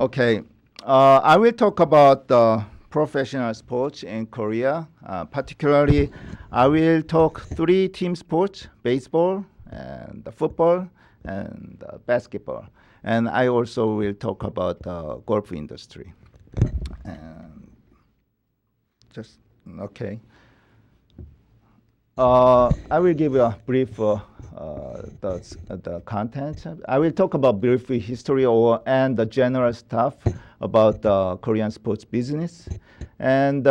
Okay, I will talk about professional sports in Korea. Particularly, I will talk three team sports: baseball, and football, and basketball. And I also will talk about the golf industry. And just okay. I will give you a brief the content. I will talk about briefly history and the general stuff about Korean sports business. And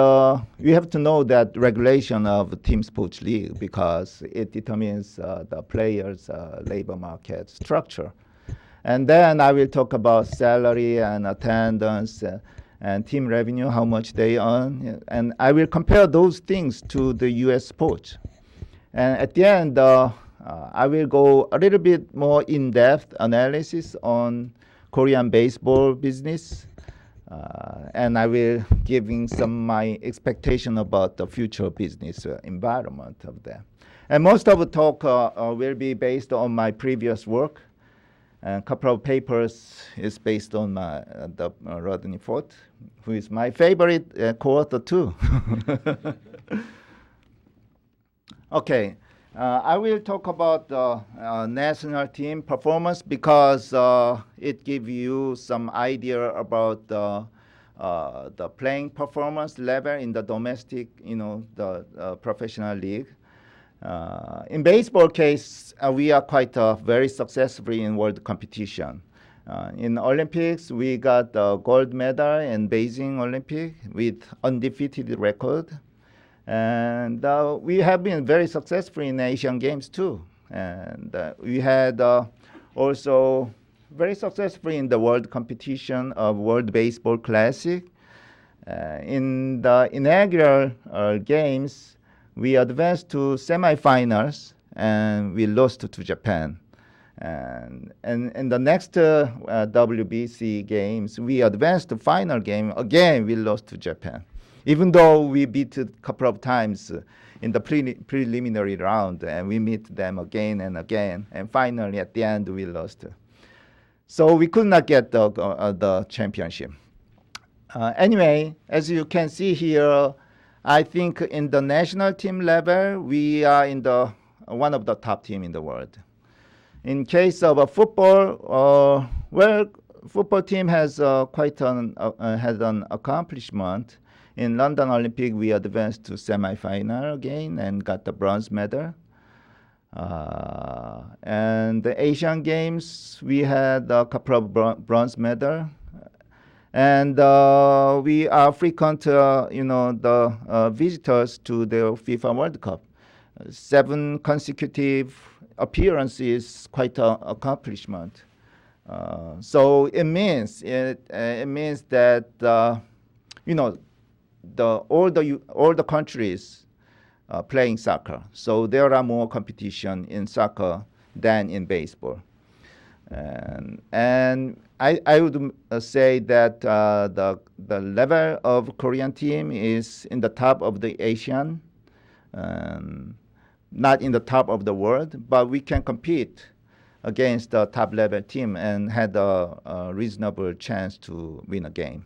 we have to know that regulation of team sports league because it determines the players' labor market structure. And then I will talk about salary and attendance and team revenue, how much they earn. And I will compare those things to the US sports. And at the end, I will go a little bit more in-depth analysis on Korean baseball business. And I will giving some my expectation about the future business environment of that. And most of the talk will be based on my previous work. And a couple of papers is based on my, the Rodney Fort, who is my favorite co-author too. Okay, I will talk about the national team performance because it gives you some idea about the playing performance level in the domestic, the professional league. In baseball case, we are quite very successful in world competition. In Olympics, we got the gold medal in Beijing Olympic with undefeated record. And we have been very successful in Asian Games too. And we had also very successful in the world competition of World Baseball Classic. In the inaugural games, we advanced to semifinals and we lost to Japan. And in the next WBC games, we advanced to final game. Again, we lost to Japan. Even though we beat a couple of times in the preliminary round, and we meet them again and again, and finally at the end we lost. So we could not get the championship. Anyway, as you can see here, I think in the national team level, we are in the one of the top team in the world. In case of a football, football team has quite had an accomplishment. In London Olympic, we advanced to semifinal again and got the bronze medal. And the Asian Games, we had a couple of bronze medal. And we are frequent, the visitors to the FIFA World Cup. 7 consecutive appearances, quite an accomplishment. So it means that all the countries playing soccer. So there are more competition in soccer than in baseball. And I would say that the level of Korean team is in the top of the Asian, not in the top of the world, but we can compete against the top level team and had a reasonable chance to win a game.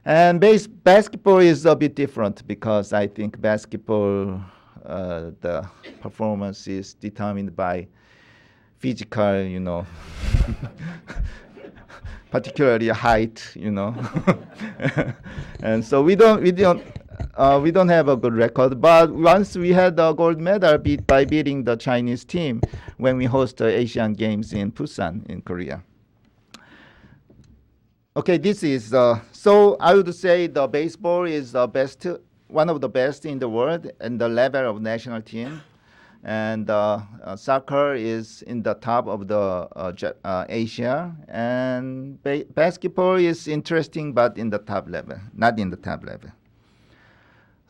And basketball is a bit different because I think basketball, the performance is determined by physical, particularly height, and so we don't have a good record. But once we had a gold medal by beating the Chinese team when we host the Asian Games in Busan in Korea. Okay, this is so I would say the baseball is the best, one of the best in the world, and the level of national team, and soccer is in the top of the Asia, and basketball is interesting, but in the top level, not in the top level.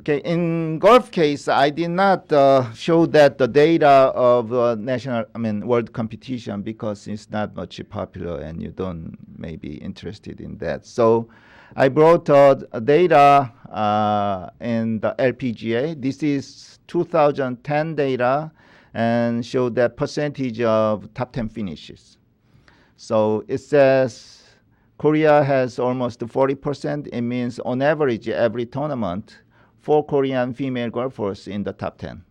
Okay, in golf case, I did not show that the data of world competition because it's not much popular and you don't maybe interested in that. So I brought data in the LPGA. This is 2010 data and show the percentage of top 10 finishes. So it says Korea has almost 40%. It means on average, every tournament, 4 Korean female golfers in the top 10.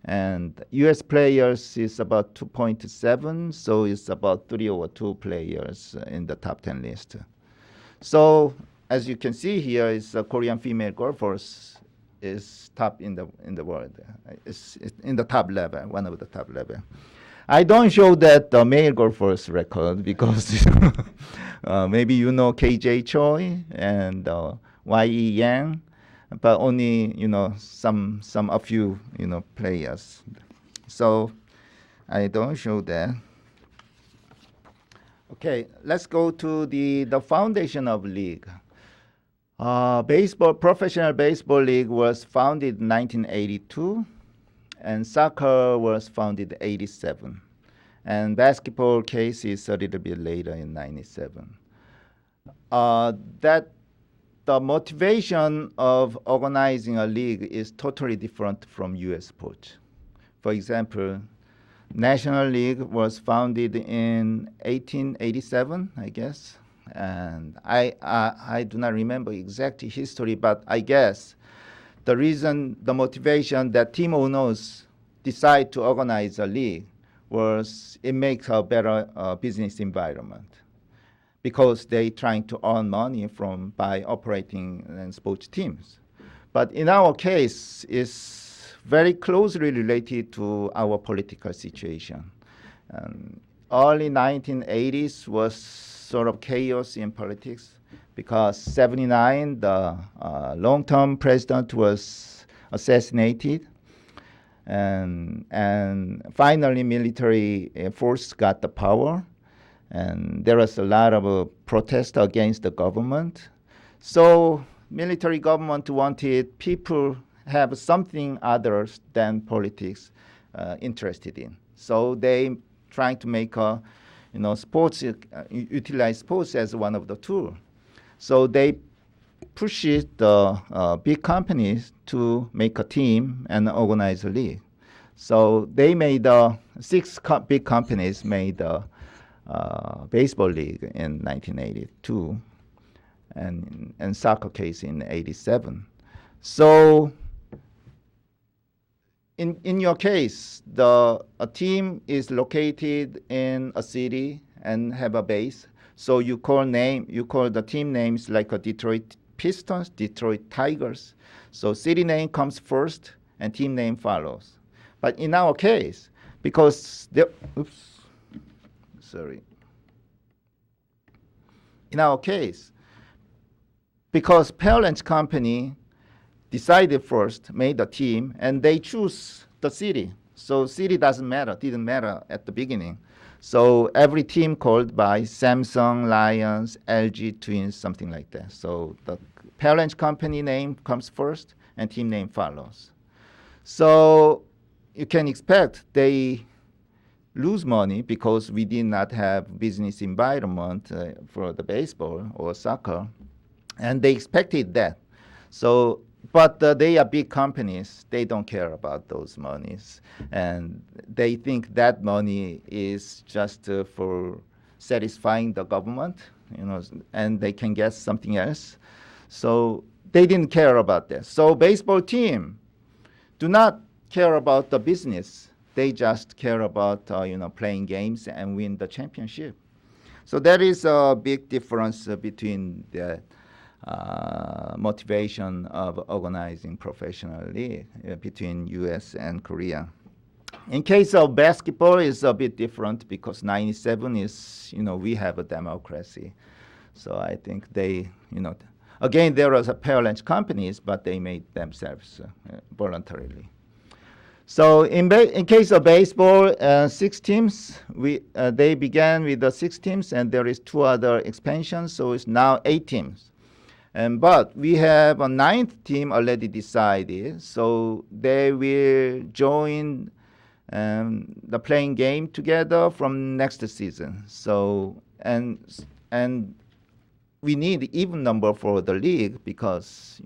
And US players is about 2.7, so it's about 3 or 2 players in the top 10 list. So as you can see here, is Korean female golfers is top in the world. It's in the top level, one of the top level. I don't show that the male golfers record because maybe you know KJ Choi and YE Yang, but only a few players. So I don't show that. Okay, let's go to the foundation of league. Professional baseball league was founded in 1982, and soccer was founded in 87. And basketball case is a little bit later in 97. That the motivation of organizing a league is totally different from US sports. For example, National League was founded in 1887, I guess. And I do not remember exact history, but I guess the motivation that team owners decide to organize a league was it makes a better business environment because they trying to earn money by operating sports teams. But in our case, it's very closely related to our political situation. Early 1980s was sort of chaos in politics because 79, the long-term president was assassinated, and finally military force got the power, and there was a lot of protest against the government. So military government wanted people have something other than politics interested in. So they trying to make sports, utilize sports as one of the tools. So they pushed the big companies to make a team and organize a league. So they made 6 big companies made a baseball league in 1982 and soccer case in 87. So in your case, a team is located in a city and have a base. So you call the team names like a Detroit Pistons, Detroit Tigers. So city name comes first and team name follows. But in our case, because in our case, because parent company decided first, made a team, and they choose the city. So city didn't matter at the beginning. So every team called by Samsung, Lions, LG, Twins, something like that. So the parent company name comes first and team name follows. So you can expect they lose money because we did not have business environment for the baseball or soccer. And they expected that. So, but they are big companies. They don't care about those monies. And they think that money is just for satisfying the government, and they can get something else. So they didn't care about that. So baseball team do not care about the business. They just care about, playing games and win the championship. So that is a big difference between the motivation of organizing professional league between US and Korea. In case of basketball, it's a bit different because 97 is, we have a democracy. So I think they, again, there was a parent companies, but they made themselves voluntarily. So in case of baseball, 6 teams, they began with the 6 teams, and there is 2 other expansions, so it's now 8 teams. But we have a 9th team already decided, so they will join the playing game together from next season. So and we need even number for the league because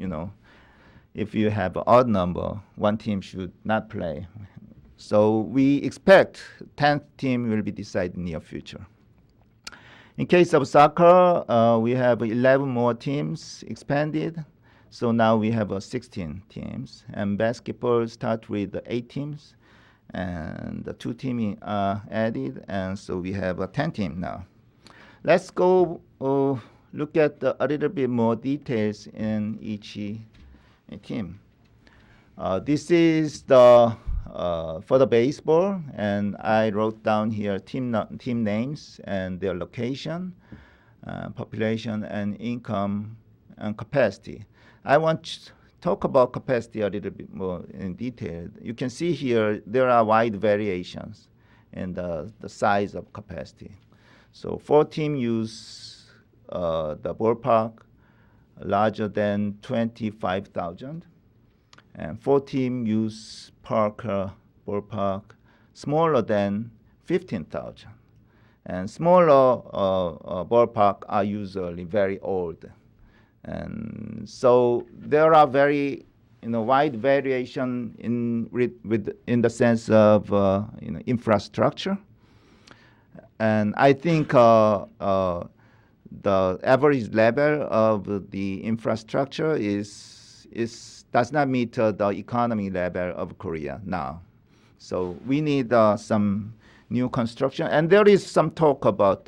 if you have an odd number, one team should not play. So we expect 10th team will be decided in the near future. In case of soccer, we have 11 more teams expanded. So now we have 16 teams. And basketball start with 8 teams. And the 2 teams are added. And so we have 10 teams now. Let's go look at a little bit more details in each team. This is the for the baseball, and I wrote down here team names and their location, population, and income and capacity. I want to talk about capacity a little bit more in detail. You can see here there are wide variations in the size of capacity. So 4 teams use the ballpark larger than 25,000. And 4 teams use ballpark smaller than 15,000. And smaller ballpark are usually very old. And so there are very wide variation in the sense of infrastructure. And I think the average level of the infrastructure does not meet the economy level of Korea now. So we need some new construction, and there is some talk about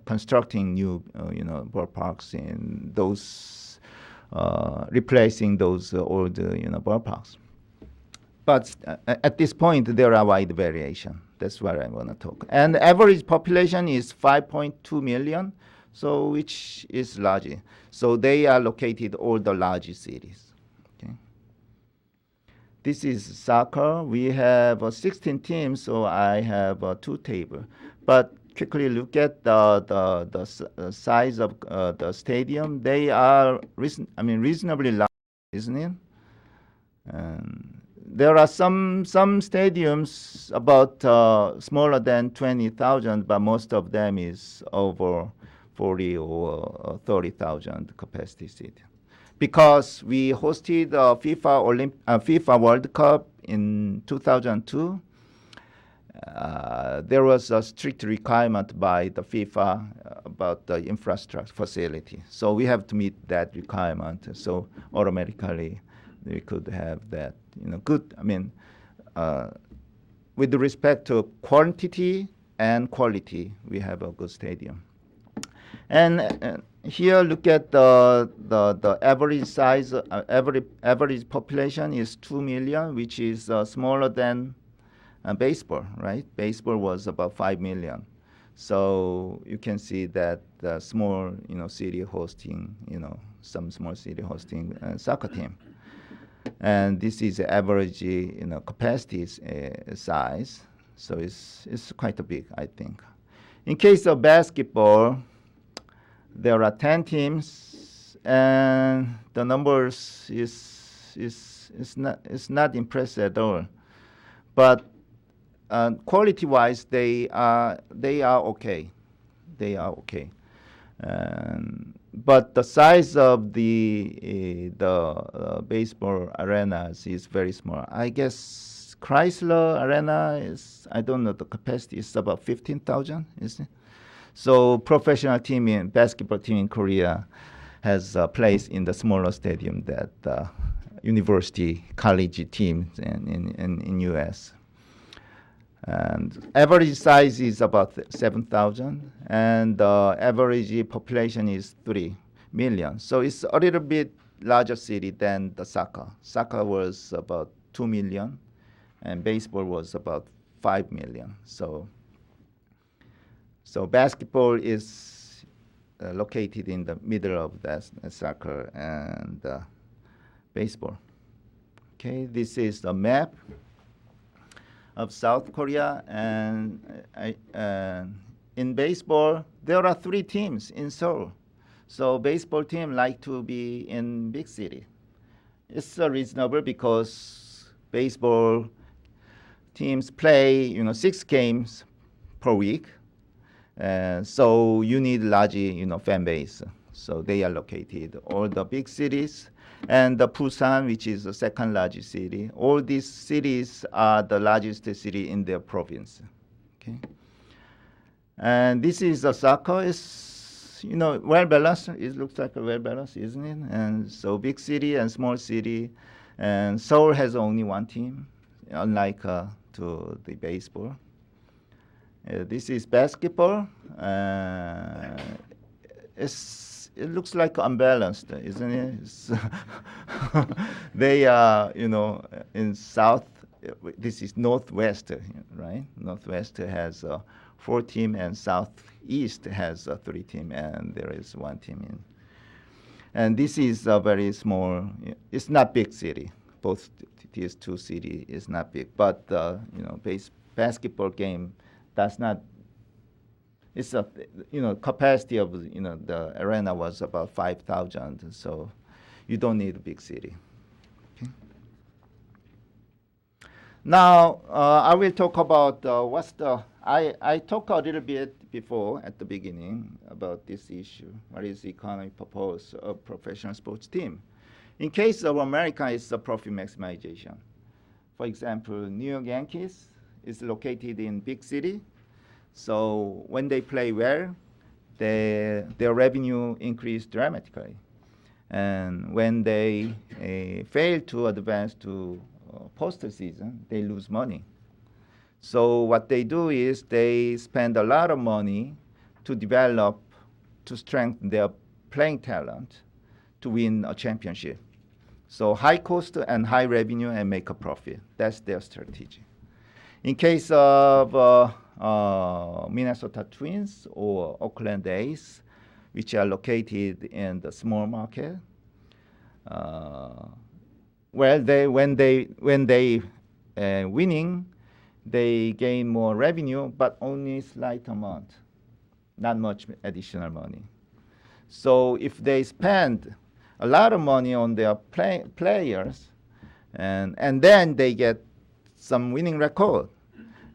constructing new ballparks in those replacing those old ballparks. But at this point, there are wide variation. That's what I want to talk. And the average population is 5.2 million. So which is large. So they are located all the large cities. Okay. This is soccer. We have 16 teams, so I have 2 tables. But quickly look at the size of the stadium. They are reasonably large, isn't it? There are some stadiums about smaller than 20,000, but most of them is over 40 or 30,000 capacity stadium. Because we hosted FIFA World Cup in 2002, there was a strict requirement by the FIFA about the infrastructure facility. So we have to meet that requirement. So automatically we could have that, good. With respect to quantity and quality, we have a good stadium. And here, look at the average size. Average population is 2 million, which is smaller than baseball, right? Baseball was about 5 million. So you can see that the small, city hosting, some small city hosting soccer team. And this is the average, capacity size. So it's quite big, I think. In case of basketball, there are 10 teams, and the numbers is not impressive at all. But quality-wise, they are okay. They are okay. But the size of the baseball arenas is very small. I guess Chrysler Arena is, I don't know, the capacity is about 15,000, isn't it? So professional team basketball team in Korea has a place in the smaller stadium that university college teams in U.S. And average size is about 7,000, and the average population is 3 million. So it's a little bit larger city than the soccer. Soccer was about 2 million, and baseball was about 5 million. So basketball is located in the middle of that soccer and baseball. Okay, this is the map of South Korea, and in baseball there are 3 teams in Seoul. So baseball team like to be in big city. It's reasonable because baseball teams play 6 games per week. So you need large, fan base. So they are located all the big cities, and the Busan, which is the second largest city. All these cities are the largest city in their province. Okay. And this is a soccer. It's, well balanced. It looks like a well balanced, isn't it? And so big city and small city, and Seoul has only one team, unlike to the baseball. This is basketball. It looks like unbalanced, isn't it? They are, in south. This is northwest, right? Northwest has 4 team, and southeast has 3 team, and there is 1 team in. And this is a very small. It's not big city. Both these 2 cities is not big, but basketball game does not. It's a capacity of the arena was about 5,000, so you don't need a big city. Okay. Now I will talk about what's the. I talked a little bit before at the beginning about this issue. What is the economic purpose of professional sports team? In case of America, it's the profit maximization. For example, New York Yankees is located in big city. So when they play well, their revenue increased dramatically. And when they fail to advance to postseason, they lose money. So what they do is they spend a lot of money to develop, to strengthen their playing talent to win a championship. So high cost and high revenue and make a profit. That's their strategy. In case of Minnesota Twins or Oakland A's, which are located in the small market, when they winning, they gain more revenue, but only slight amount, not much additional money. So if they spend a lot of money on their players, and then they get some winning record,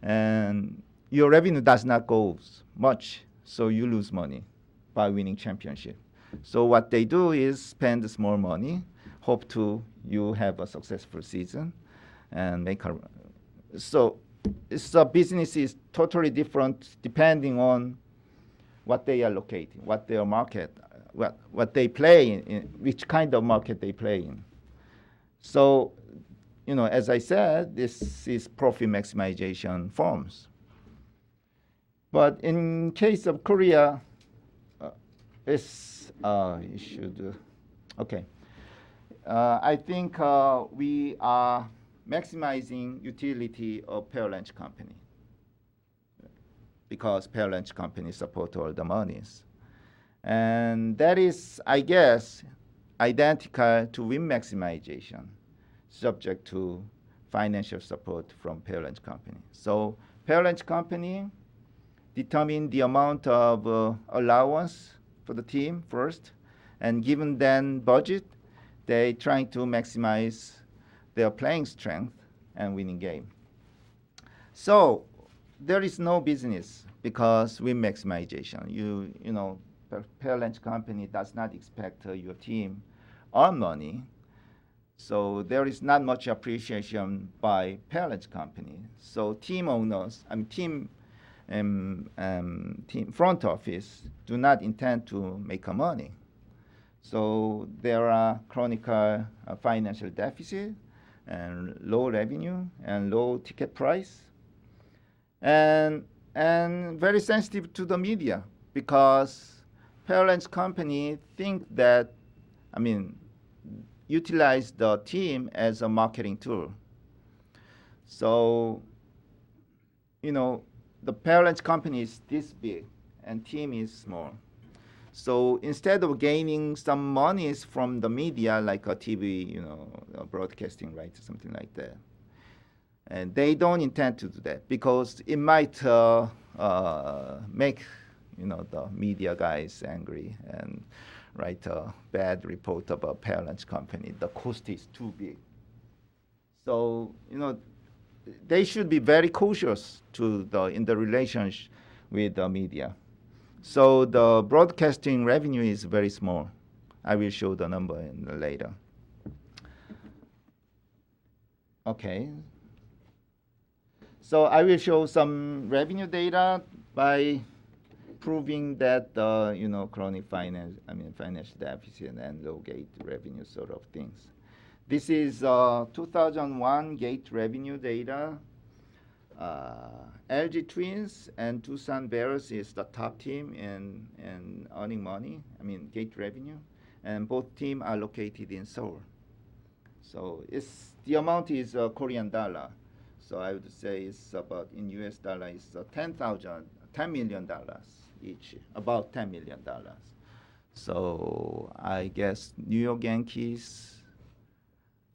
and your revenue does not go much, so you lose money by winning championship. So what they do is spend small money, hope to you have a successful season, and make a. So the business is totally different depending on what they are locating, what their market, what they play in, which kind of market they play in. So, as I said, this is profit maximization forms. But in case of Korea, you should, okay. I think we are maximizing utility of parent company because parent company support all the monies. And that is, I guess, identical to win maximization, subject to financial support from parent company. So parent company determine the amount of allowance for the team first, and given then budget, they trying to maximize their playing strength and winning game. So there is no business because win maximization. The parent company does not expect your team earn money. So there is not much appreciation by parent company. So team owners, team front office do not intend to make a money. So there are chronic financial deficit and low revenue and low ticket price, and very sensitive to the media because parents company think that, utilize the team as a marketing tool. So, the parent company is this big and team is small. So instead of gaining some monies from the media, like a TV, broadcasting rights or something like that, and they don't intend to do that because it might make, the media guys angry and write a bad report about parent company. The cost is too big. So, they should be very cautious in the relationship with the media. So the broadcasting revenue is very small. I will show the number later. Okay. So I will show some revenue data by proving that chronic financial deficit and low gate revenue sort of things. This is 2001 gate revenue data. LG Twins and Tucson Bears is the top team in earning money, gate revenue, and both teams are located in Seoul. So the amount is Korean dollar. So I would say it's about, in US dollar, it's $10 million each, about $10 million. So I guess New York Yankees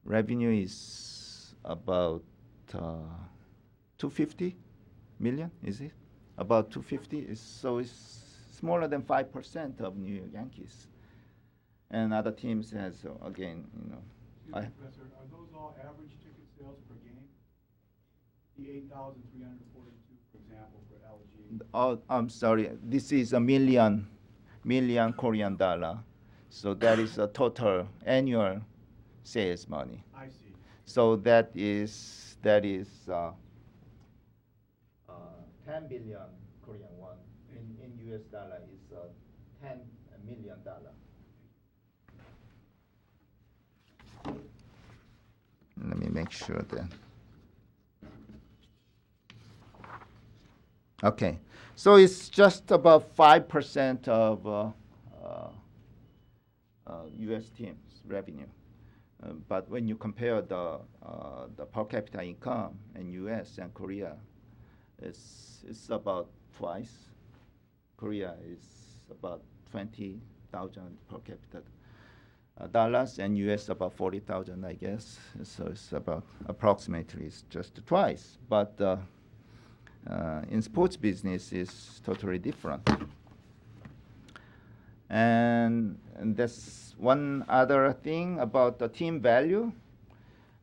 revenue is about 250 million, is it? About 250, so it's smaller than 5% of New York Yankees. And other teams has, again, Professor, are those all average ticket sales per game? The 8,342, for example, for LG? Oh, I'm sorry. This is a million Korean dollar. So that is a total annual sales money. I see. So that is 10 billion Korean won. In US dollar is $10 million. Let me make sure that. Okay, so it's just about 5% of U.S. teams' revenue. But when you compare the per capita income in U.S. and Korea, it's about twice. Korea is about 20,000 per capita dollars, and U.S. about 40,000, I guess. So it's about approximately it's just twice. But in sports business, it's totally different. And that's one other thing about the team value.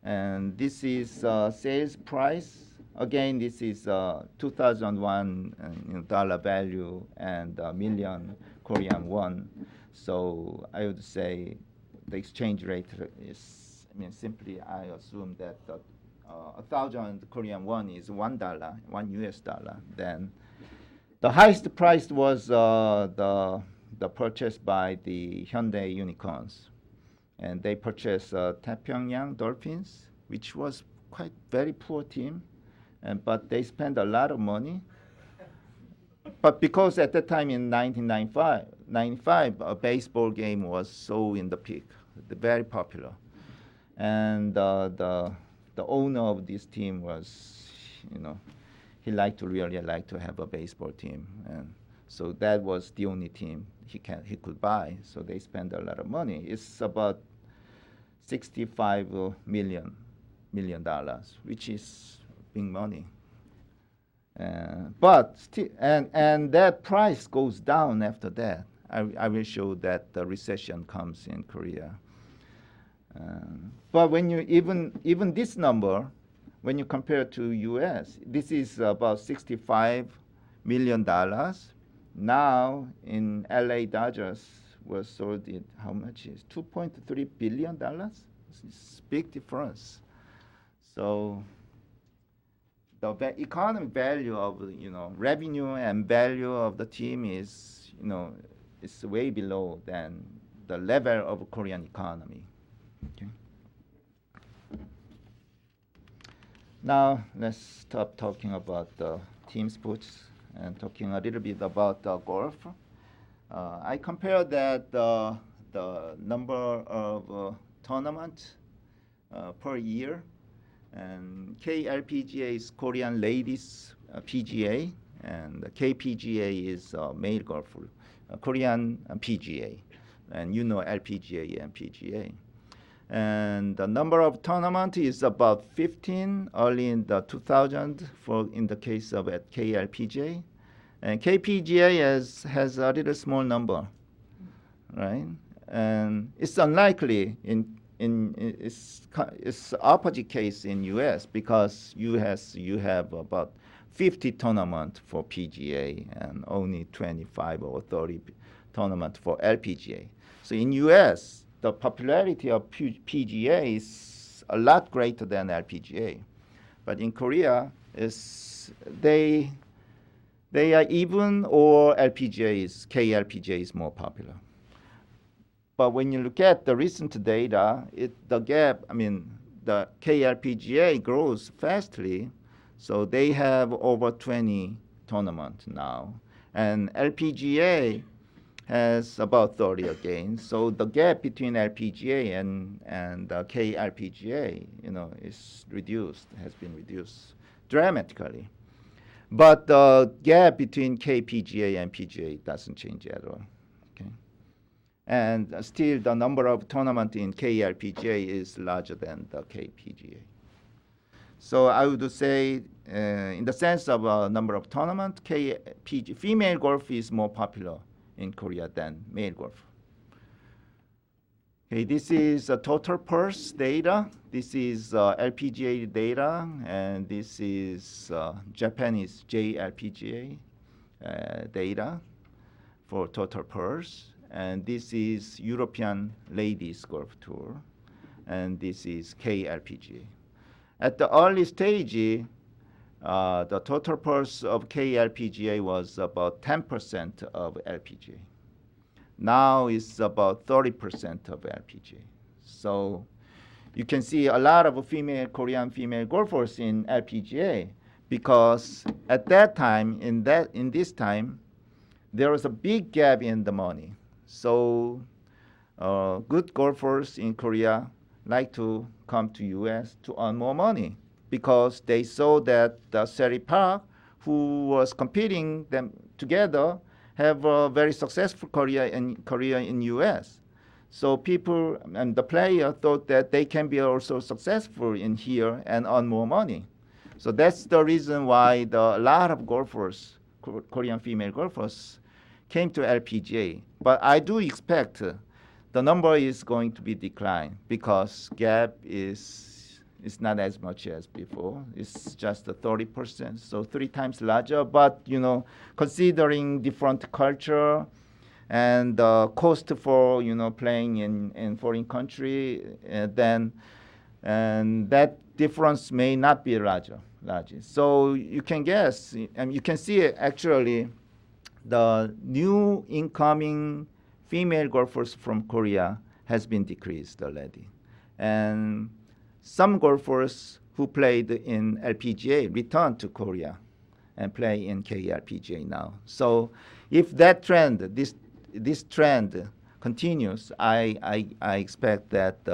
And this is sales price. Again, this is 2001 dollar value and million Korean won. So I would say the exchange rate is, simply I assume that 1,000 Korean won is $1, $1. Then the highest price was the purchase by the Hyundai Unicorns, and they purchased Taepyeongyang Dolphins, which was quite very poor team, but they spent a lot of money. But because at that time in 1995, a baseball game was so in the peak, very popular, and the owner of this team was, he really liked to have a baseball team, and so that was the only team he could buy. So they spent a lot of money. It's about $65 million, which is big money. But and that price goes down after that. I will show that the recession comes in Korea. But when you even this number, when you compare to U.S., this is about $65 million. Now in LA Dodgers was sold at how much is $2.3 billion? It's big difference. So the economic value of revenue and value of the team is is way below than the level of Korean economy. Okay. Now let's stop talking about the team sports and talking a little bit about golf. I compared that the number of tournaments per year, and KLPGA is Korean Ladies PGA, and the KPGA is male golf, Korean PGA, and LPGA and PGA. And the number of tournament is about 15 early in the 2000 in the case of at KLPGA, and KPGA has a little small number, right? And it's unlikely it's opposite case in U.S. because you have about 50 tournament for PGA and only 25 or 30 tournament for LPGA. So in U.S. the popularity of PGA is a lot greater than LPGA, but in Korea they They are even, or KLPGA is more popular. But when you look at the recent data, the gap, the KLPGA grows fastly, so they have over 20 tournaments now. And LPGA has about 30 again. So the gap between LPGA and KLPGA, has been reduced dramatically. But the gap between KPGA and PGA doesn't change at all. Okay? And still, the number of tournaments in KLPGA is larger than the KPGA. So I would say, in the sense of number of tournaments, female golf is more popular in Korea than male golf. Okay, this is total purse data. This is LPGA data, and this is Japanese JLPGA data for total purse. And this is European Ladies Golf Tour, and this is KLPGA. At the early stage, the total purse of KLPGA was about 10% of LPGA. Now it's about 30% of LPGA. So you can see a lot of Korean female golfers in LPGA, because at that time, in this time, there was a big gap in the money. So good golfers in Korea like to come to U.S. to earn more money, because they saw that Seri Park, who was competing them together, have a very successful career in U.S. So people and the player thought that they can be also successful in here and earn more money. So that's the reason why a lot of golfers, Korean female golfers, came to LPGA. But I do expect the number is going to be declined, because gap is not as much as before. It's just 30%, so 3 times larger. But considering different culture and the cost for playing in foreign country, and that difference may not be larger. So you can guess, and you can see actually the new incoming female golfers from Korea has been decreased already. And some golfers who played in LPGA returned to Korea and play in KLPGA now. So if that trend, this trend continues, I expect that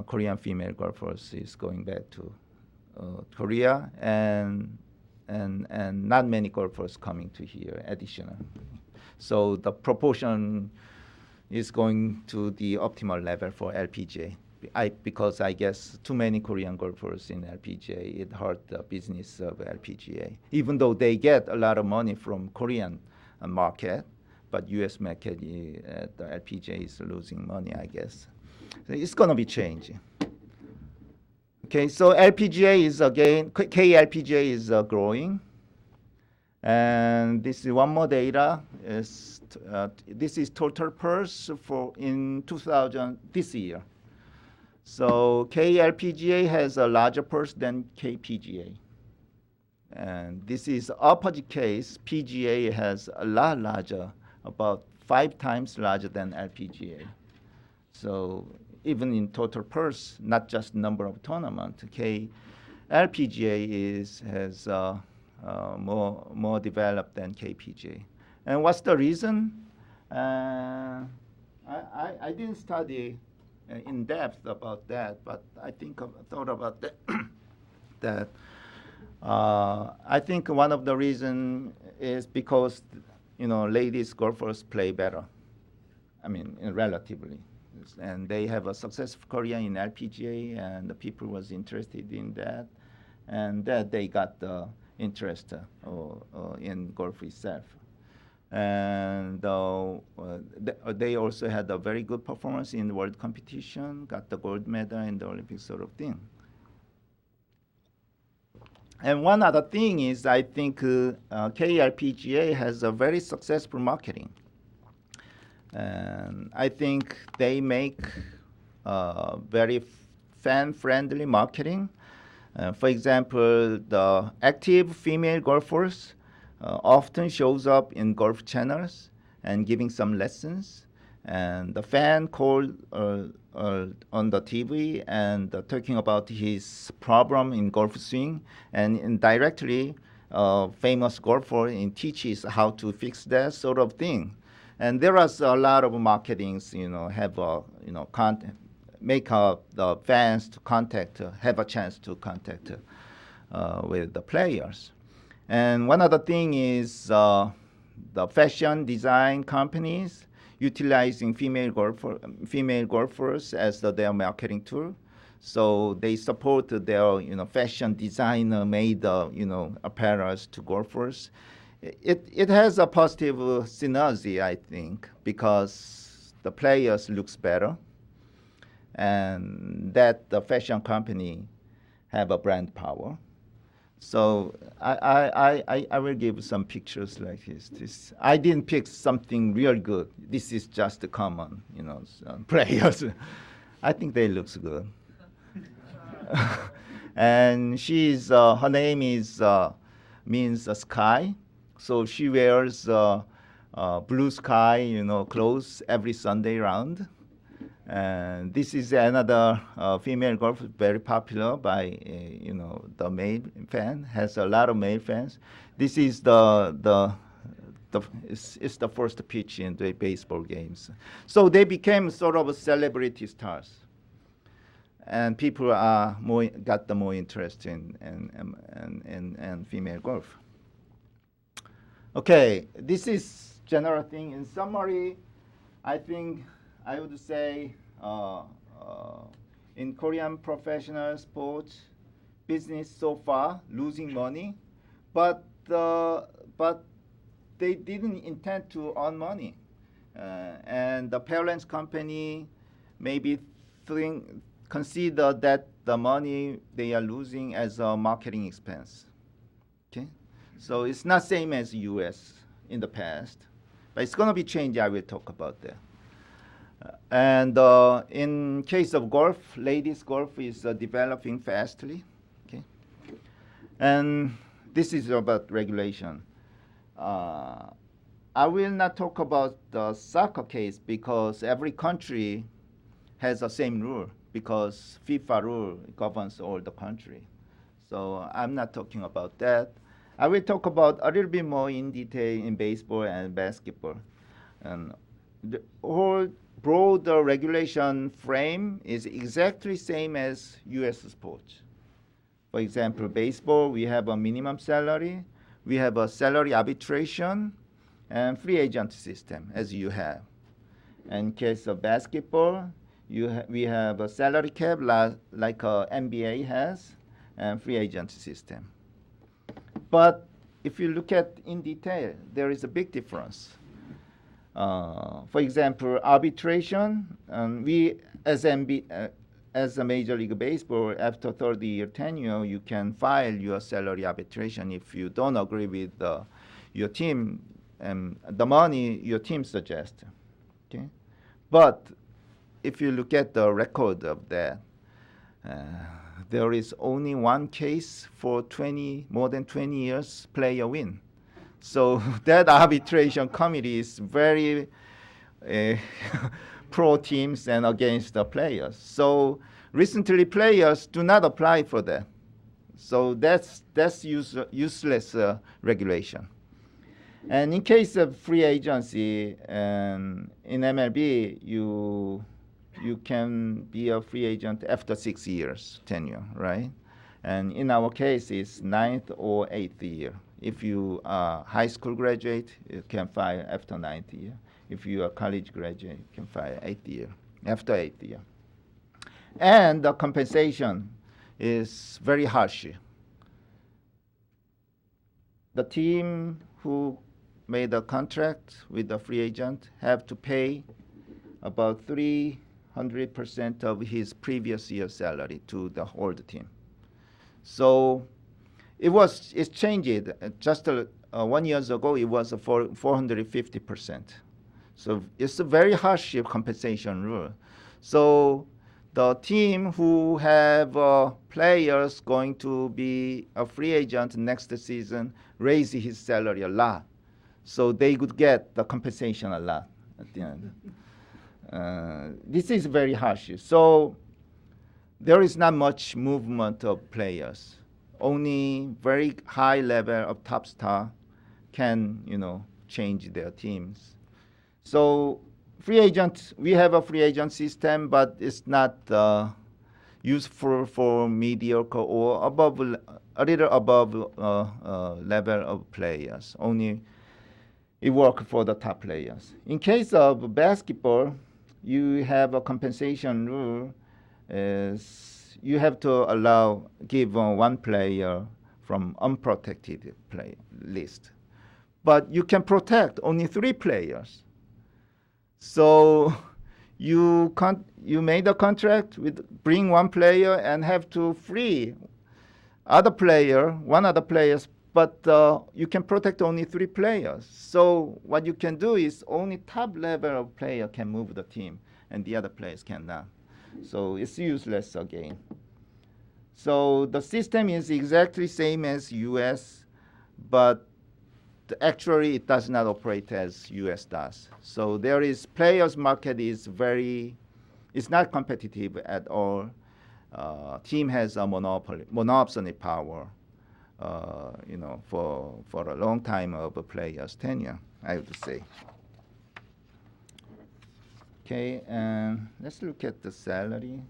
Korean female golfers is going back to Korea, and not many golfers coming to here additional. So the proportion is going to the optimal level for LPGA. Because I guess too many Korean golfers in LPGA, it hurt the business of LPGA. Even though they get a lot of money from Korean market, but U.S. market, the LPGA is losing money, I guess. So it's going to be changing. Okay, so LPGA is again, KLPGA is growing. And this is one more data. This is total purse for in 2000 this year. So KLPGA has a larger purse than KPGA. And this is opposite case. PGA has a lot larger, about 5 times larger than LPGA. So even in total purse, not just number of tournaments, LPGA has more developed than KPGA. And what's the reason? I didn't study in depth about that, but I thought about that. I think one of the reasons is because ladies golfers play better. Relatively, and they have a successful career in LPGA, and the people was interested in that, and that they got the interest in golf itself. And they also had a very good performance in the world competition, got the gold medal in the Olympics, sort of thing. And one other thing is, I think KLPGA has a very successful marketing. And I think they make very fan-friendly marketing. For example, the active female golfers often shows up in golf channels and giving some lessons. And the fan called on the TV and talking about his problem in golf swing, and indirectly, famous golfer and teaches how to fix that sort of thing. And there is a lot of marketings, have make the fans to contact, have a chance to contact with the players. And one other thing is the fashion design companies utilizing female golfers as their marketing tool. So they support their fashion designer made apparels to golfers. It has a positive synergy, I think, because the players looks better, and that the fashion company have a brand power. So I will give some pictures like this. I didn't pick something real good. This is just the common, some players. I think they looks good. And she's her name is means sky. So she wears blue sky, clothes every Sunday round. And this is another female golfer, very popular by the male fan, has a lot of male fans. This is it's the first pitch in the baseball games. So they became sort of celebrity stars, and people got the more interest in female golf. Okay, this is general thing. In summary, I think I would say in Korean professional sports business so far losing money, but they didn't intend to earn money, and the parents company maybe consider that the money they are losing as a marketing expense. Okay, so it's not same as U.S. in the past, but it's going to be changed. I will talk about that. And in case of golf, ladies golf is developing fastly. Okay, and this is about regulation. I will not talk about the soccer case because every country has the same rule because FIFA rule governs all the country. So I'm not talking about that. I will talk about a little bit more in detail in baseball and basketball. And the whole broader regulation frame is exactly same as U.S. sports. For example, baseball, we have a minimum salary, we have a salary arbitration, and free agent system, as you have. In case of basketball, we have a salary cap like NBA has, and free agent system. But if you look at in detail, there is a big difference. For example, arbitration, we as a Major League Baseball, after 30-year tenure, you can file your salary arbitration if you don't agree with your team and the money your team suggests. Okay, but if you look at the record of that, there is only one case for more than 20 years, player win. So that arbitration committee is very pro teams and against the players. So recently players do not apply for that. So that's useless regulation. And in case of free agency, in MLB, you can be a free agent after 6 years tenure, right? And in our case, it's 9th or 8th year. If you are high school graduate, you can file after 9th year. If you are college graduate, you can file 8th year, after 8th year. And the compensation is very harsh. The team who made a contract with the free agent have to pay about 300% of his previous year's salary to the old team. So it's changed. Just 1 year ago, it was 450%. So it's a very harsh compensation rule. So the team who have players going to be a free agent next season raise his salary a lot, so they could get the compensation a lot at the end. This is very harsh. So there is not much movement of players. Only very high level of top star can, change their teams. So free agent, we have a free agent system, but it's not useful for mediocre or a little above level of players. Only it works for the top players. In case of basketball, you have a compensation rule. Is you have to give one player from unprotected play list, but you can protect only 3 players. So you made a contract with bring one player and have to free one other players, but you can protect only 3 players. So what you can do is only top level of player can move the team, and the other players cannot. So it's useless again. So the system is exactly same as US, but actually it does not operate as US does. So there is players market is it's not competitive at all. Team has a monopoly power, for a long time of a player's tenure, I would say. Okay, and let's look at the salary.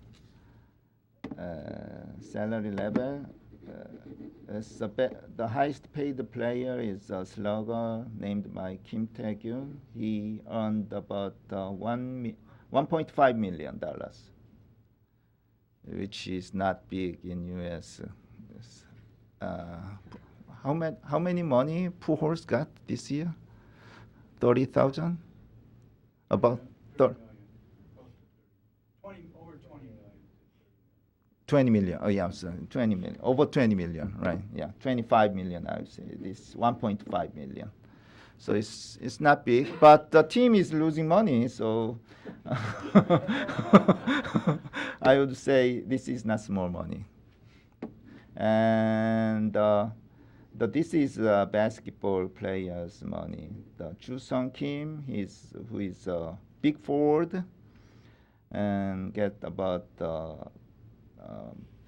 Salary level. The highest paid player is a slugger named by Kim Tae-gyun. He earned about $1.5 million, which is not big in US. How many money Pujols got this year? 30,000? About 30. 20 million. Oh, yeah, so 20 million. Over 20 million, right? Yeah, 25 million, I would say. This 1.5 million. So it's not big, but the team is losing money, so I would say this is not small money. And this is basketball players' money. The Ju-sung Kim, who is a big forward, and get about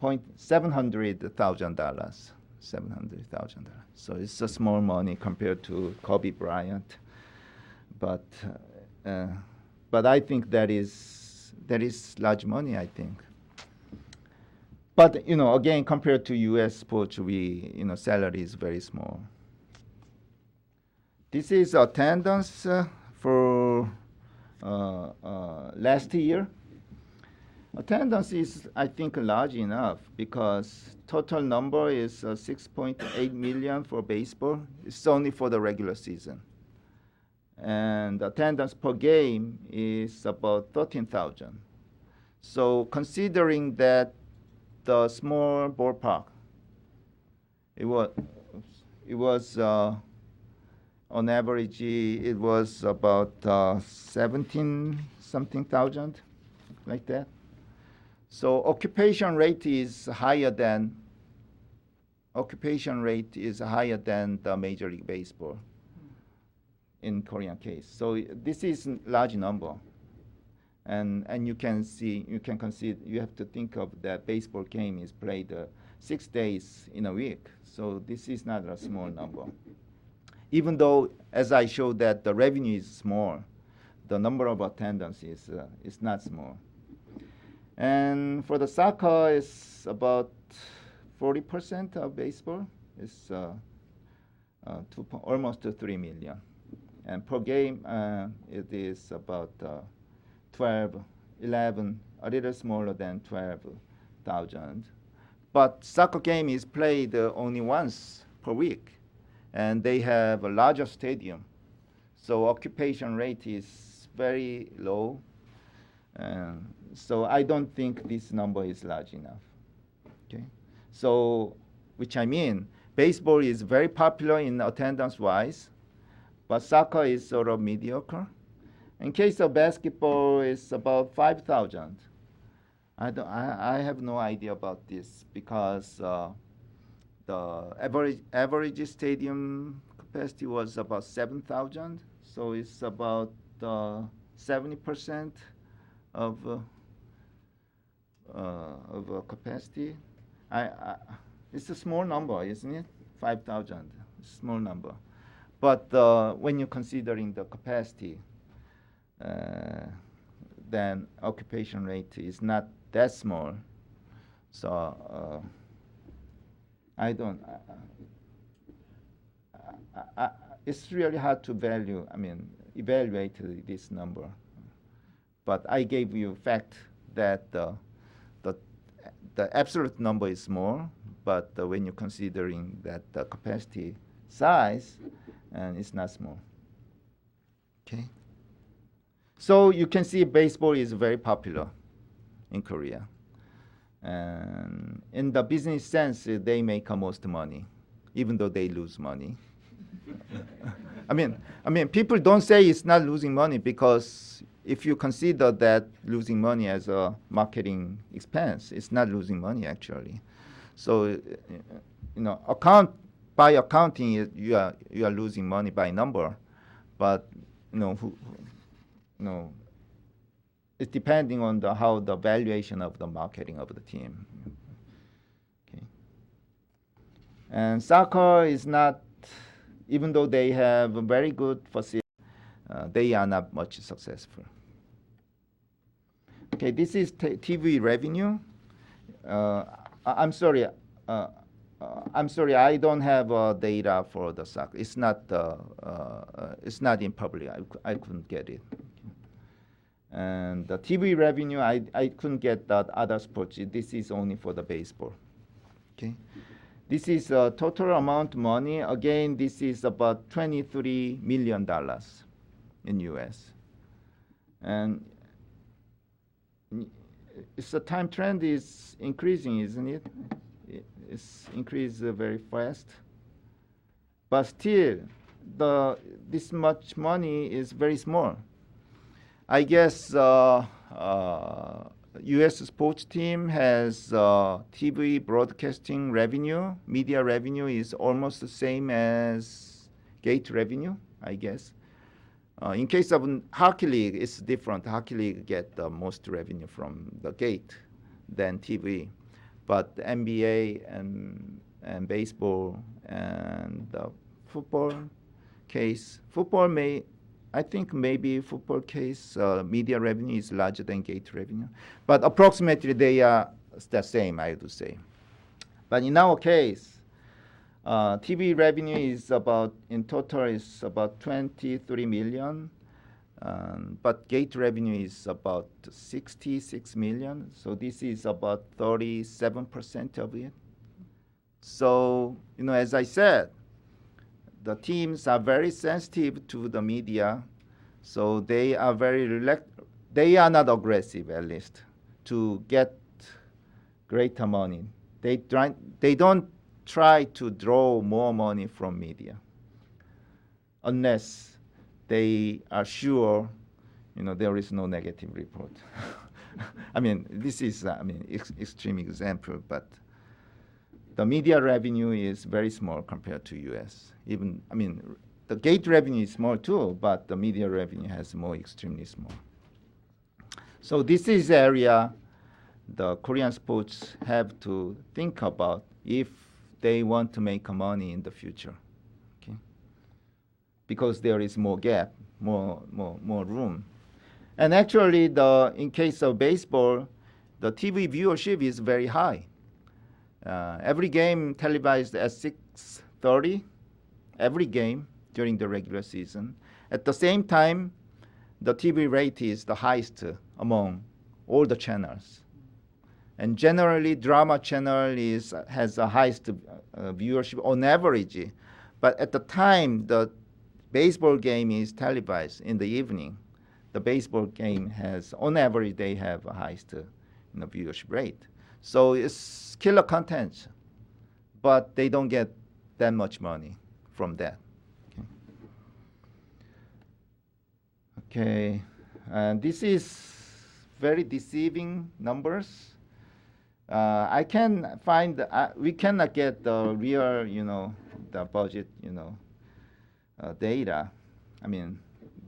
$700,000. $700,000. So it's a small money compared to Kobe Bryant, but I think that is large money, I think. But again, compared to U.S. sports, salary is very small. This is attendance for last year. Attendance is, I think, large enough because total number is 6.8 million for baseball. It's only for the regular season. And attendance per game is about 13,000. So considering that the small ballpark, it was on average, it was about 17-something thousand, like that. So occupation rate is higher than the Major League Baseball in Korean case. So this is large number, and you can consider, you have to think of that baseball game is played 6 days in a week. So this is not a small number. Even though, as I showed, that the revenue is small, the number of attendance is not small. And for the soccer, it's about 40% of baseball. It's almost 3 million. And per game, it is about 11, a little smaller than 12,000. But soccer game is played only once per week, and they have a larger stadium. So occupation rate is very low. So I don't think this number is large enough. Okay, so which I mean, baseball is very popular in attendance-wise, but soccer is sort of mediocre. In case of basketball, it's about 5,000. I have no idea about this because the average stadium capacity was about 7,000, so it's about 70% of capacity. It's a small number, isn't it? 5,000, small number. But when you're considering the capacity, then occupation rate is not that small. So I don't. It's really hard to evaluate this number. But I gave you fact that the absolute number is small, but when you're considering that the capacity size, and it's not small. Okay. So you can see baseball is very popular in Korea. And in the business sense, they make most money, even though they lose money. I mean, people don't say it's not losing money because if you consider that losing money as a marketing expense, it's not losing money actually. So, by accounting, you are losing money by number, but it's depending on how the valuation of the marketing of the team. Okay. And soccer is not, even though they have a very good facility, they are not much successful. Okay, this is TV revenue. I'm sorry. I don't have data for the soccer. It's not in public. I couldn't get it. And the TV revenue, I couldn't get that other sports. This is only for the baseball. Okay, this is total amount money. Again, this is about $23 million in U.S. And the time trend is increasing, isn't it? It's increased very fast. But still, this much money is very small. I guess U.S. sports team has TV broadcasting revenue. Media revenue is almost the same as gate revenue, I guess. In case of hockey league, it's different. Hockey league get the most revenue from the gate than TV. But NBA and baseball and football case, I think maybe football case media revenue is larger than gate revenue. But approximately they are the same, I would say. But in our case, TV revenue is in total is about 23 million. But gate revenue is about 66 million. So this is about 37% of it. So, as I said, the teams are very sensitive to the media. So they are they are not aggressive, at least, to get greater money. They don't try to draw more money from media unless they are sure, there is no negative report. This is, extreme example, but the media revenue is very small compared to U.S. Even, the gate revenue is small too, but the media revenue has extremely small. So this is area the Korean sports have to think about if they want to make money in the future. Because there is more gap, more room. And actually, in case of baseball, the TV viewership is very high. Every game televised at 6:30, every game during the regular season. At the same time, the TV rate is the highest among all the channels. And generally, drama channel has the highest viewership on average. But at the time, the baseball game is televised in the evening. The baseball game has, on average, they have a highest viewership rate. So it's killer content, but they don't get that much money from that. Okay, and this is very deceiving numbers. I can find we cannot get the real, the budget, data. I mean,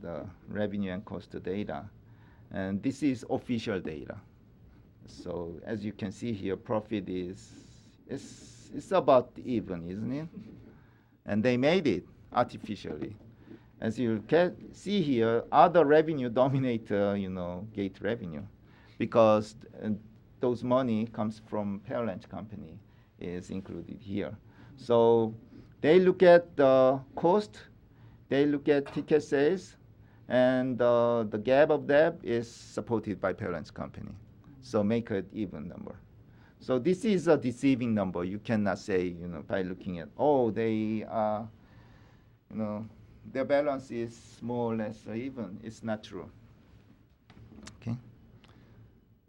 the revenue and cost data, and this is official data. So as you can see here, profit it's about even, isn't it? And they made it artificially. As you can see here, other revenue dominate, gate revenue, because those money comes from parent company is included here. So they look at the cost, they look at ticket sales, and the gap of that is supported by parent company. So make it even number. So this is a deceiving number. You cannot say, by looking at, they are, their balance is more or less even. It's not true. Okay.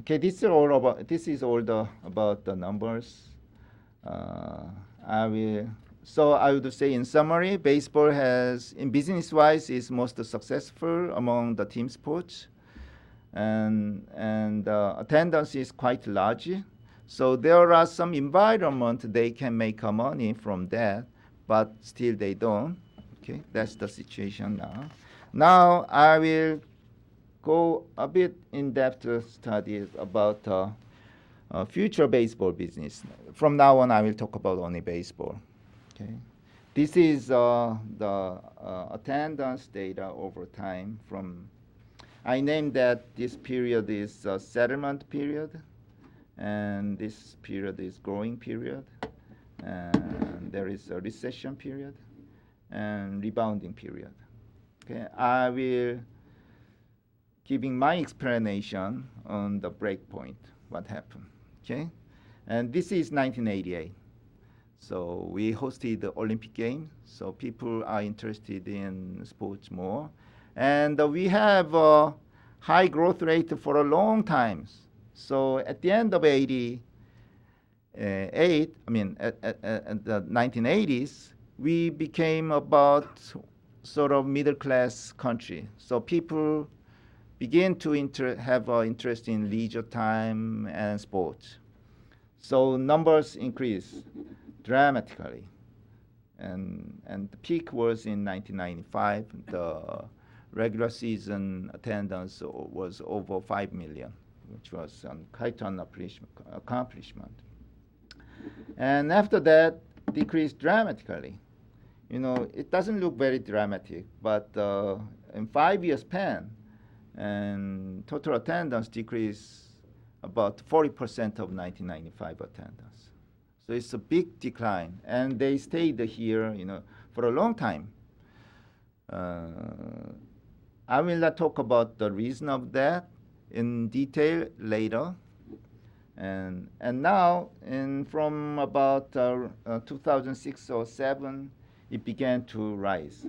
Okay. This is all about the numbers. I would say in summary, baseball in business-wise, is most successful among the team sports, and attendance is quite large. So there are some environment they can make money from that, but still they don't. Okay, that's the situation now. Now I will go a bit in-depth studies about future baseball business. From now on, I will talk about only baseball. Okay, this is the attendance data over time. I named that this period is settlement period, and this period is growing period, and there is a recession period and rebounding period. Okay, I will giving my explanation on the break point, what happened. Okay, and this is 1988. So we hosted the Olympic Games, so people are interested in sports more, and we have a high growth rate for a long time. So at the end of 88, at the 1980s, we became about sort of middle class country. So people begin to have interest in leisure time and sports. So numbers increase dramatically, and the peak was in 1995. The regular season attendance was over 5 million, which was quite an accomplishment. And after that, decreased dramatically. It doesn't look very dramatic, but in 5 years span, and total attendance decreased about 40% of 1995 attendance. So it's a big decline, and they stayed here, for a long time. I will not talk about the reason of that in detail later. And now, from about 2006 or 7, it began to rise.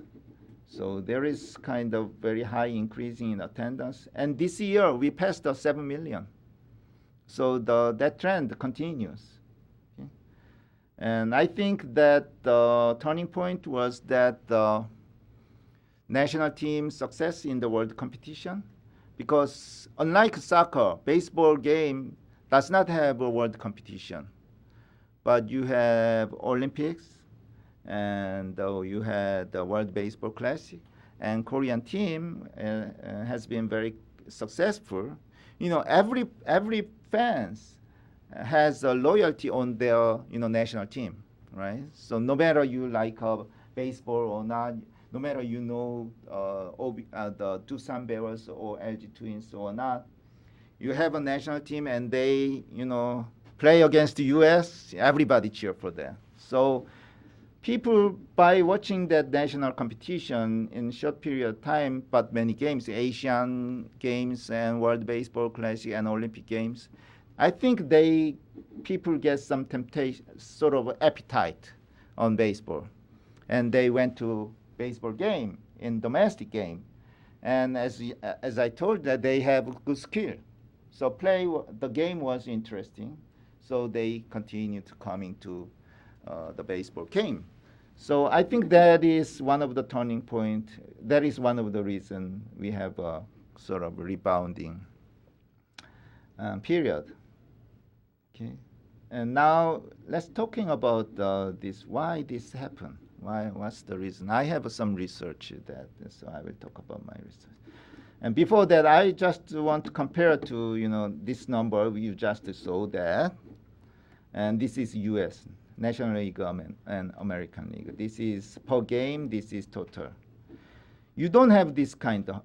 So there is kind of very high increasing in attendance. And this year, we passed the 7 million. So that trend continues. Okay? And I think that the turning point was that the national team success in the world competition, because unlike soccer, baseball game does not have a world competition, but you have Olympics, and you had the World Baseball Classic, and Korean team has been very successful. Every fans has a loyalty on their national team, right? So no matter you like baseball or not, no matter the Doosan Bears or LG Twins or not, you have a national team and they play against the U.S. Everybody cheer for them. So people, by watching that national competition in short period of time, but many games, Asian Games and World Baseball Classic and Olympic Games, I think people get some temptation, sort of appetite on baseball, and they went to baseball game in domestic game, and as I told that they have good skill, so the game was interesting, so they continued coming to the baseball game. So I think that is one of the turning point. That is one of the reason we have a sort of rebounding period. Okay, and now let's talking about this. Why this happened? What's the reason? I have some research that, so I will talk about my research. And before that, I just want to compare to this number you just saw that, and this is U.S. National League and American League. This is per game. This is total. You don't have this kind of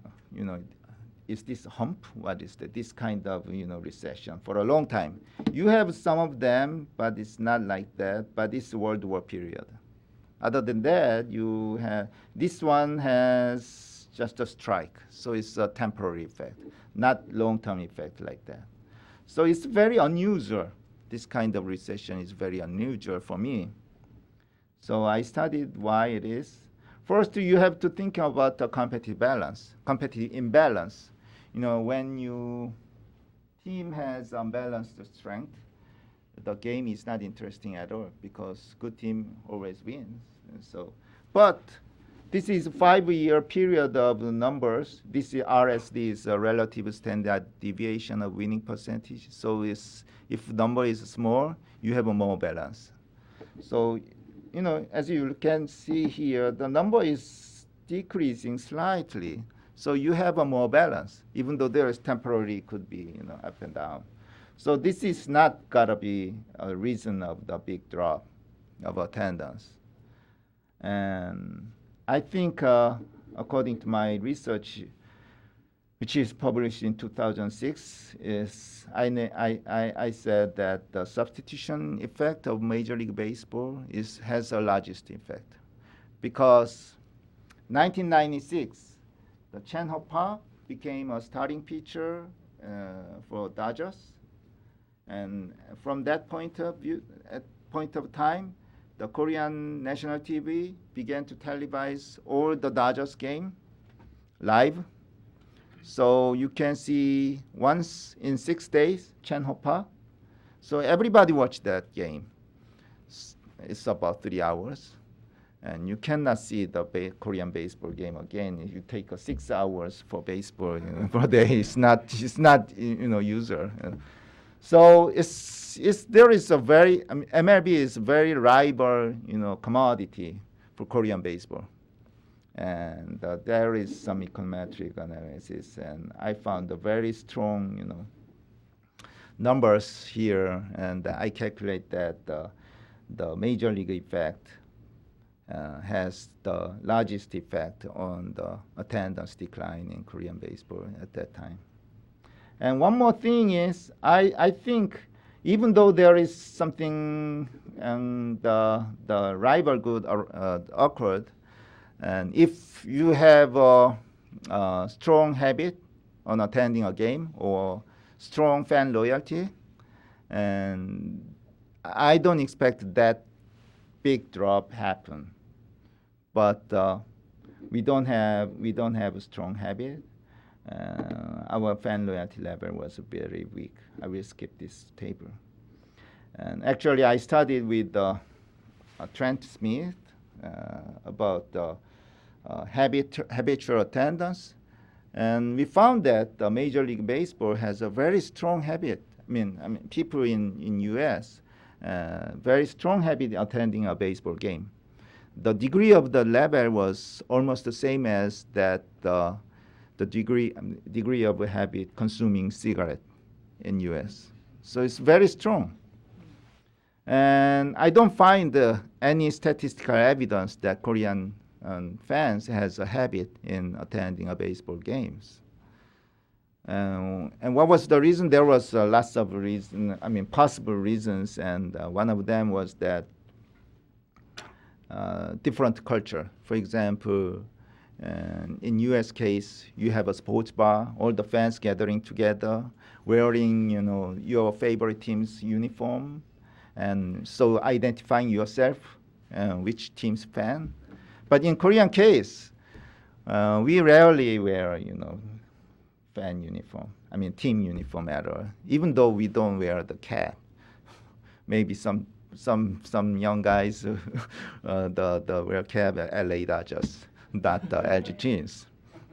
is this hump? What is that? This kind of recession for a long time. You have some of them, but it's not like that. But it's World War period. Other than that, you have this one has just a strike, so it's a temporary effect, not long-term effect like that. So it's very unusual. This kind of recession is very unusual for me. So I studied why it is. First, you have to think about the competitive balance, competitive imbalance. When your team has unbalanced strength, the game is not interesting at all because good team always wins. And so, but this is a 5-year period of numbers. This is RSD is a relative standard deviation of winning percentage. So if number is small, you have a more balance. So, as you can see here, the number is decreasing slightly. So you have a more balance, even though there is temporary could be up and down. So this is not gotta be a reason of the big drop of attendance. And I think, according to my research, which is published in 2006, is I said that the substitution effect of Major League Baseball has the largest effect, because 1996, the Chen Ho-pa became a starting pitcher for Dodgers, and from that point of time, the Korean national TV began to televise all the Dodgers game live. So you can see once in 6 days, Chen Ho-pa. So everybody watched that game. It's about 3 hours. And you cannot see the Korean baseball game again. If you take 6 hours for baseball per day, it's not user. So there is a very MLB is very rival commodity for Korean baseball, and there is some econometric analysis, and I found a very strong numbers here, and I calculate that the major league effect has the largest effect on the attendance decline in Korean baseball at that time. And one more thing is, I think even though there is something and the rival good occurred, and if you have a strong habit on attending a game or strong fan loyalty, and I don't expect that big drop happen. But we don't have a strong habit. Our fan loyalty level was very weak. I will skip this table. And actually, I studied with Trent Smith about habitual attendance, and we found that Major League Baseball has a very strong habit. I mean, people in U.S. Very strong habit attending a baseball game. The degree of the level was almost the same as that the degree of a habit consuming cigarette in U.S. So it's very strong. And I don't find any statistical evidence that Korean fans has a habit in attending a baseball games. And what was the reason? There was lots of possible reasons, and one of them was that different culture. For example, in U.S. case, you have a sports bar, all the fans gathering together, wearing your favorite team's uniform, and so identifying yourself, which team's fan. But in Korean case, we rarely wear fan uniform. Team uniform at all. Even though we don't wear the cap, maybe some young guys the wear cap at LA Dodgers, not the LG Twins.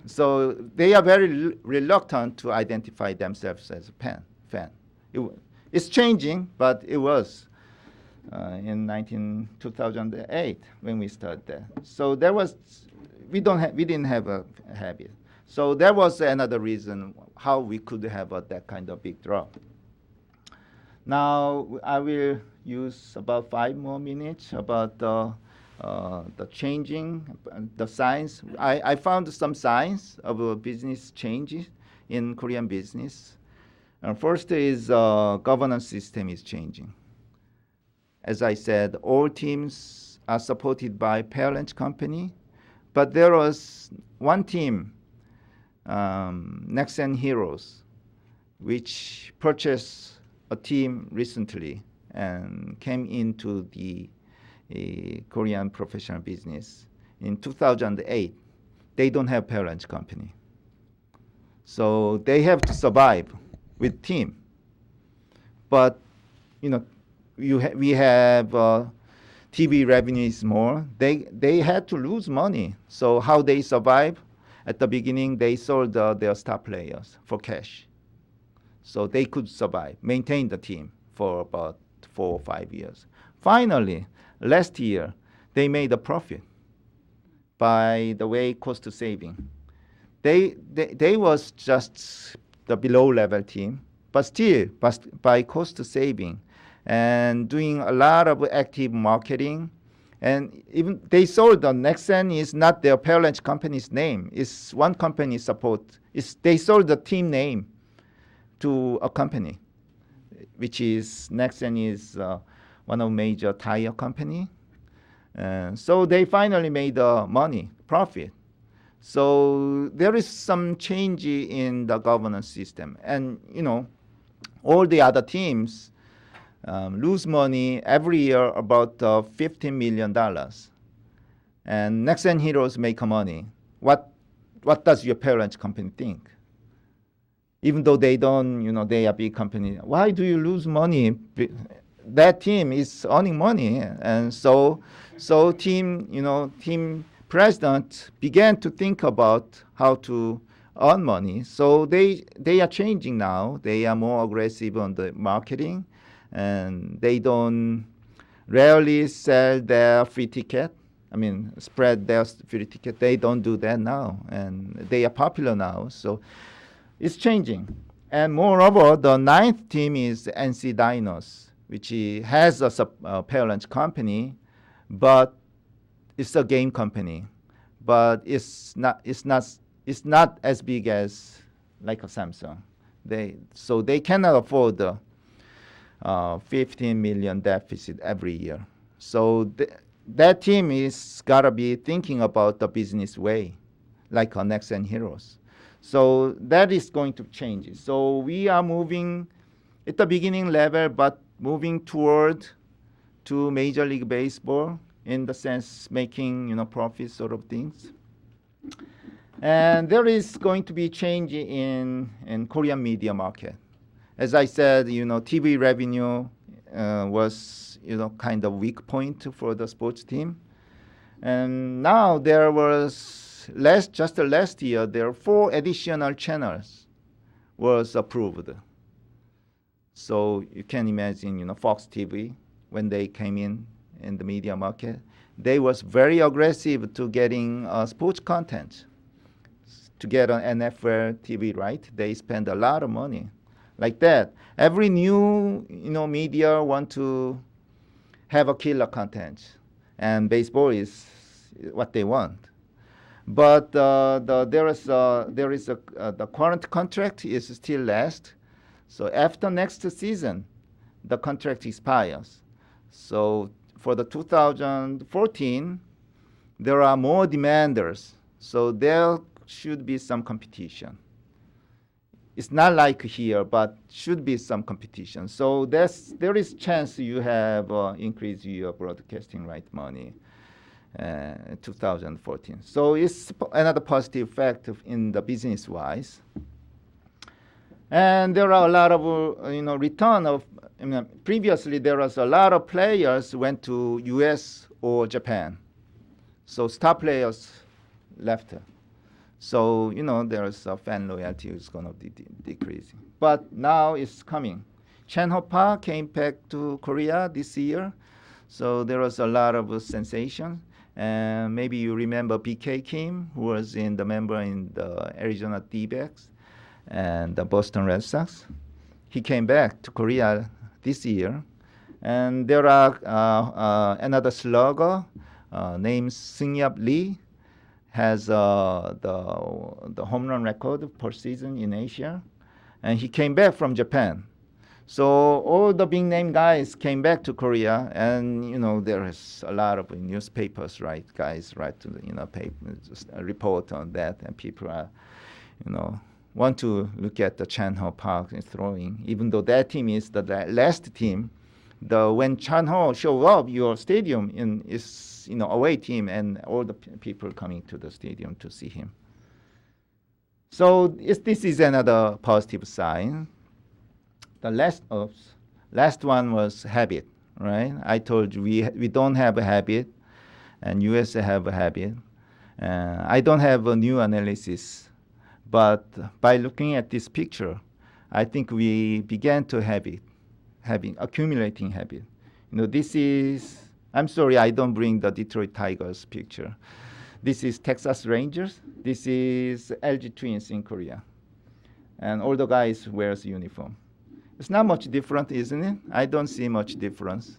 So they are very reluctant to identify themselves as a fan. fan. It's changing, but it was in 2008 when we started that. So there was, we didn't have a habit. So that was another reason how we could have that kind of big drop. Now I will use about 5 more minutes about the changing, the signs. I found some signs of business changes in Korean business. First is governance system is changing. As I said, all teams are supported by parent company, but there was one team, Next Gen Heroes, which purchased a team recently and came into the Korean professional business in 2008. They don't have parent company, so they have to survive with team. But you know, we have TV revenue is more. They had to lose money. So how they survive? At the beginning, they sold their star players for cash. So they could survive, maintain the team for about 4 or 5 years. Finally, last year, they made a profit by the way cost saving. They was just the below level team, but still by cost saving and doing a lot of active marketing. And even they sold the Nexen is not their parent company's name. It's one company support. They sold the team name to a company, which is Nexen is one of major tire company. So they finally made money, profit. So there is some change in the governance system. And, you know, all the other teams lose money every year about $15 million. And Next Gen Heroes make money. What does your parent company think? Even though they don't, you know, they are big company. Why do you lose money? That team is earning money. And so team president began to think about how to earn money. So they are changing now. They are more aggressive on the marketing, and they don't rarely sell their free ticket. I mean, spread their free ticket. They don't do that now, and they are popular now. So it's changing. And moreover, the ninth team is NC Dinos, which has a parent company, but it's a game company. But it's not as big as like a Samsung. So they cannot afford the 15 million deficit every year. So that team is gotta be thinking about the business way, like our Next Gen Heroes. So that is going to change. So we are moving at the beginning level, but moving toward to Major League Baseball in the sense making profit sort of things. And there is going to be change in Korean media market. As I said, TV revenue was kind of weak point for the sports team. And now there was just last year, there are 4 additional channels was approved. So you can imagine, Fox TV, when they came in the media market, they was very aggressive to getting sports content. To get an NFL TV right, they spend a lot of money. Like that, every new media want to have a killer content, and baseball is what they want. But there is the current contract is still last. So after next season, the contract expires. So for the 2014, there are more demanders. So there should be some competition. It's not like here, but should be some competition. So there is chance you have increase your broadcasting right money. 2014. So it's another positive fact in the business wise. And there are a lot of return of. Previously there was a lot of players went to U.S. or Japan. So star players left. So, there's fan loyalty is going to be decreasing. But now it's coming. Chan Ho-pa came back to Korea this year. So there was a lot of sensation. And maybe you remember BK Kim, who was the member in the Arizona D-backs and the Boston Red Sox. He came back to Korea this year. And there are another slugger named Seung-Yap Lee, has the home run record per season in Asia, and he came back from Japan. So all the big name guys came back to Korea, and there is a lot of newspapers, right? Guys write to the paper, just a report on that, and people are, want to look at the Chan Ho Park and throwing, even though that team is the last team. When Chan Ho show up, your stadium is away team, and all the people coming to the stadium to see him. So this is another positive sign. The last one was habit, right? I told you we don't have a habit, and US have a habit. I don't have a new analysis, but by looking at this picture, I think we began to have it. Accumulating habit. This is, I'm sorry, I don't bring the Detroit Tigers picture. This is Texas Rangers. This is LG Twins in Korea. And all the guys wears uniform. It's not much different, isn't it? I don't see much difference.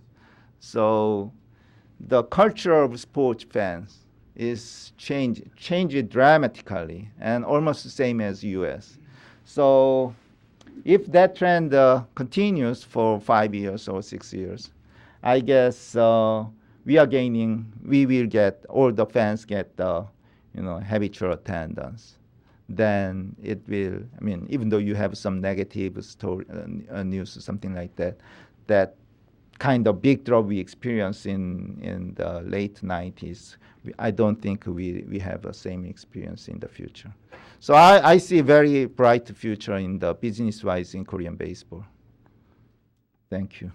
So the culture of sports fans is changed dramatically and almost the same as US. So if that trend continues for 5 years or 6 years, I guess we will get, all the fans get habitual attendance. Then it will, even though you have some negative story, news or something like that, that kind of big drop we experienced in the late 90s, I don't think we have the same experience in the future. So I see a very bright future in the business-wise in Korean baseball. Thank you.